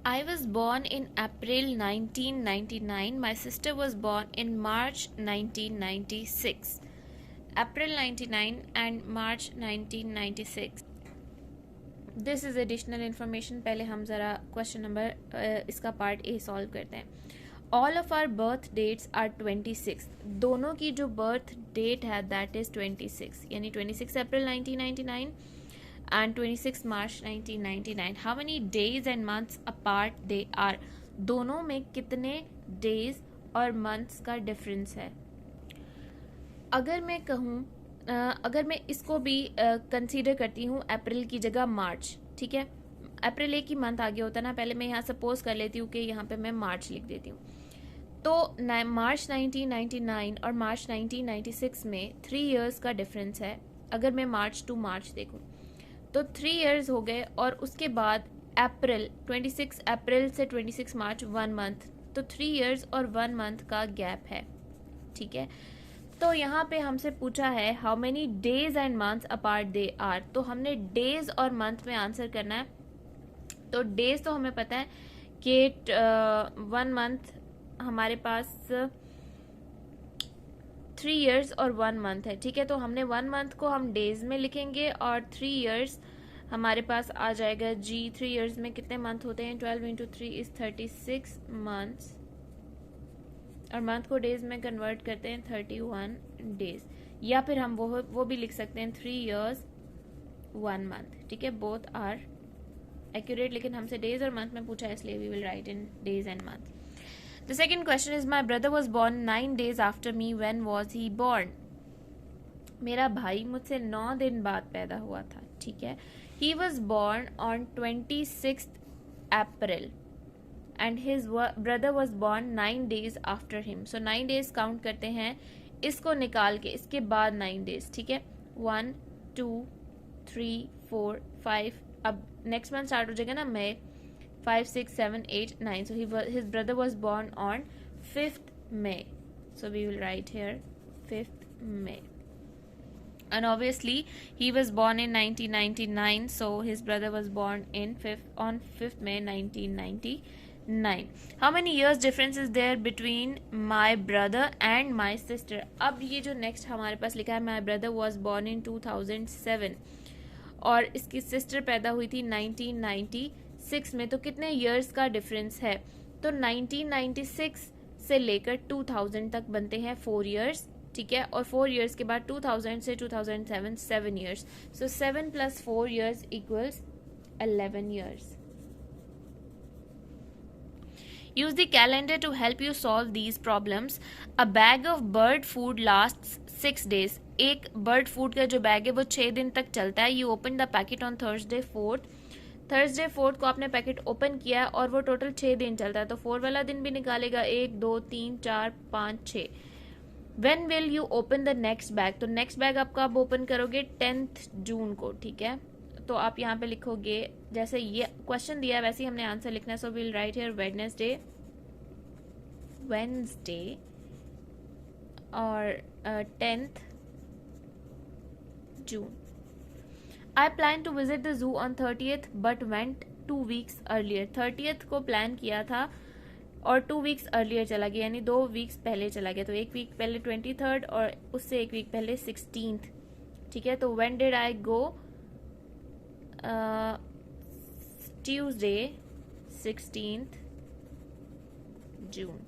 I was born in April 1999. My sister was born in March 1996. April 99 and March 1996. This is additional information. पहले हम ज़रा question number इसका part A solve करते हैं. All of our birth dates are 26. दोनों की जो birth date है दैट इज़ 26, यानी 26 अप्रैल 1999 and 26 March 1999. How many days and months apart they are? दोनों में कितने days और months का difference है? अगर मैं कहूँ अगर मैं इसको भी कंसीडर करती हूँ अप्रैल की जगह मार्च, ठीक है, अप्रैल एक ही मंथ आगे होता है ना, पहले मैं यहाँ सपोज कर लेती हूँ कि यहाँ पे मैं मार्च लिख देती हूँ. तो मार्च 1999 और मार्च 1996 में 3 इयर्स का डिफरेंस है. अगर मैं मार्च टू मार्च देखूँ तो 3 इयर्स हो गए, और उसके बाद अप्रैल 26 अप्रैल से 26 मार्च 1 मंथ, तो 3 इयर्स और 1 मंथ का गैप है. ठीक है, तो यहाँ पे हमसे पूछा है how many days and months apart they are. तो हमने डेज और मंथ में आंसर करना है. तो डेज तो हमें पता है कि 1 मंथ हमारे पास 3 इयर्स और 1 मंथ है. ठीक है, तो हमने 1 मंथ को हम डेज में लिखेंगे और 3 इयर्स हमारे पास आ जाएगा जी. 3 इयर्स में कितने मंथ होते हैं? 12 इंटू 3 इज 36 मंथ्स, और मंथ को डेज में कन्वर्ट करते हैं 31 डेज. या फिर हम वो भी लिख सकते हैं 3 इयर्स 1 मंथ. ठीक है, बोथ आर एक्यूरेट, लेकिन हमसे डेज और मंथ में पूछा है इसलिए we will write in days and month. The second question is my brother was born 9 days after me. When was he born? मेरा भाई मुझसे 9 दिन बाद पैदा हुआ था. ठीक है, he was born on 26th April and his brother was born 9 days after him. So 9 days count करते हैं, इसको निकाल के इसके बाद 9 days. ठीक है, 1 2 3 4 5. अब नेक्स्ट मंथ स्टार्ट हो जाएगा ना, मई. 5 6 7 8 9. So his brother was born on 5th May. So we will write here 5th May. And obviously he was born in 1999. So his brother was born on 5th May 1999. How many years difference is there between my brother and my sister? अब ये जो next हमारे पास लिखा है my brother was born in 2007 और इसकी sister पैदा हुई थी 1996 में. तो कितने इयर्स का डिफरेंस है? तो 1996 से लेकर 2000 तक बनते हैं 4 इयर्स. ठीक है, और 4 इयर्स के बाद 2000 से 2007 7 years. So 7 + 4 years equals 11 years. Use the calendar to help you solve these problems. A bag of bird food lasts 6 days. एक बर्ड फूड का जो बैग है वो 6 दिन तक चलता है. You open the packet on Thursday 4th को आपने पैकेट ओपन किया और वो टोटल 6 दिन चलता है. तो 4 वाला दिन भी निकालेगा, 1 2 3 4 5 6. When will you open the next bag? तो नेक्स्ट बैग आपका आप ओपन करोगे 10th जून को. ठीक है, तो आप यहाँ पे लिखोगे जैसे ये क्वेश्चन दिया है वैसे ही हमने आंसर लिखना है. So will write here Wednesday और 10th June. I planned to visit the zoo on 30th but went 2 weeks earlier. 30th को प्लान किया था और 2 weeks earlier चला गया, यानी 2 weeks पहले चला गया. तो 1 week पहले 23rd और उससे 1 week पहले 16th. ठीक है, तो when did I go? Tuesday 16th June.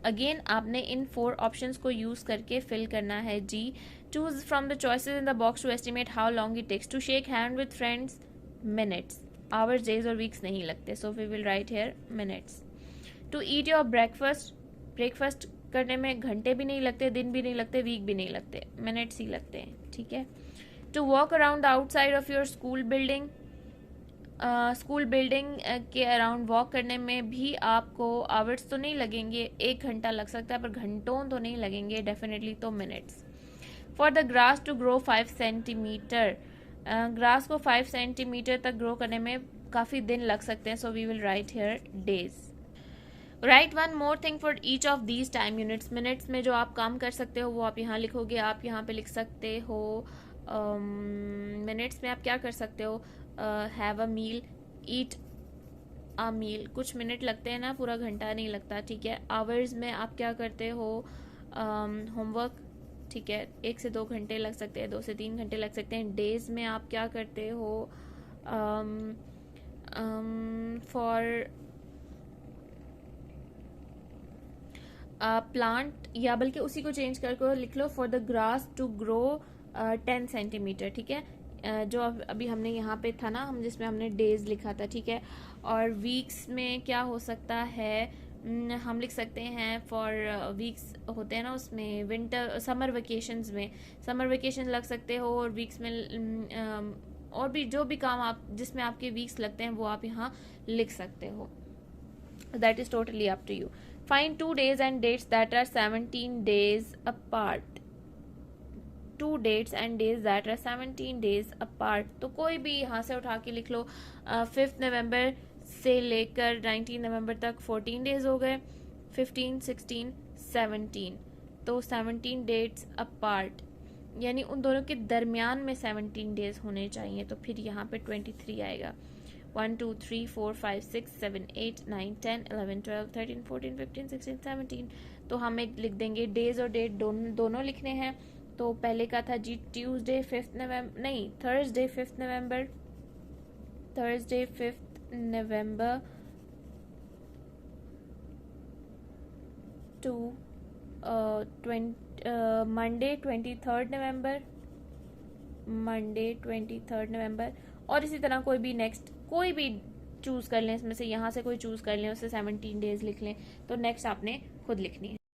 Again आपने इन 4 ऑप्शंस को यूज करके फिल करना है जी. Choose from the choices in the box to estimate how long it takes to shake hand with friends. Minutes, hours, days और weeks नहीं लगते. So we will write here minutes. To eat your breakfast करने में घंटे भी नहीं लगते, दिन भी नहीं लगते, वीक भी नहीं लगते, मिनट्स ही लगते हैं. ठीक है, to walk around outside of your school building के अराउंड वॉक करने में भी आपको आवर्स तो नहीं लगेंगे, 1 घंटा लग सकता है, पर घंटों तो नहीं लगेंगे डेफिनेटली, तो minutes. For the grass to grow 5 centimetre, grass को 5 सेंटीमीटर तक ग्रो करने में काफ़ी दिन लग सकते हैं. So we will write here days. Write one more thing for each of these time units. Minutes में जो आप काम कर सकते हो वो आप यहाँ लिखोगे. आप यहाँ पे लिख सकते हो मिनट्स में आप क्या कर सकते हो? हैव अ मील, ईट अ मील, कुछ मिनट लगते हैं ना, पूरा घंटा नहीं लगता, ठीक है। आवर्स में आप क्या करते हो, होमवर्क, ठीक है, 1 से 2 घंटे लग सकते हैं, 2 से 3 घंटे लग सकते हैं। डेज में आप क्या करते हो, फॉर प्लांट, या बल्कि उसी को चेंज करके लिख लो, for the grass to grow 10 centimetre, ठीक है। जो अभी हमने यहाँ पे था ना, हम जिसमें हमने डेज लिखा था, ठीक है। और वीक्स में क्या हो सकता है, हम लिख सकते हैं फॉर वीक्स होते हैं ना, उसमें विंटर समर वेकेशंस में समर वेकेशन लग सकते हो, और वीक्स में और भी जो भी काम आप जिसमें आपके वीक्स लगते हैं वो आप यहाँ लिख सकते हो। That is totally up to you. Find 2 days and dates that are 17 days apart. 2 dates and days that are 17 days apart. तो कोई भी यहाँ से उठा के लिख लो। 5 नवंबर से लेकर 19 नवंबर तक 14 डेज हो गए, 15, 16, 17, तो 17 डेट्स अपार्ट, यानी उन दोनों के दरमियान में 17 डेज होने चाहिए, तो फिर यहाँ पे 23 आएगा। 1, 2, 3, 4, 5, 6, 7, 8, 9, 10, 11, 12, 13, 14, 15, 16, 17, तो हम एक लिख देंगे। डेज और डेट दोनों लिखने हैं। तो पहले का था जी ट्यूसडे 5 नवंबर, नहीं, Thursday 5 November, Thursday 5 November to Monday 23 November, Monday 23 November, और इसी तरह कोई भी नेक्स्ट कोई भी चूज कर लें, इसमें से यहाँ से कोई चूज कर लें, उससे 17 डेज लिख लें। तो नेक्स्ट आपने खुद लिखनी है।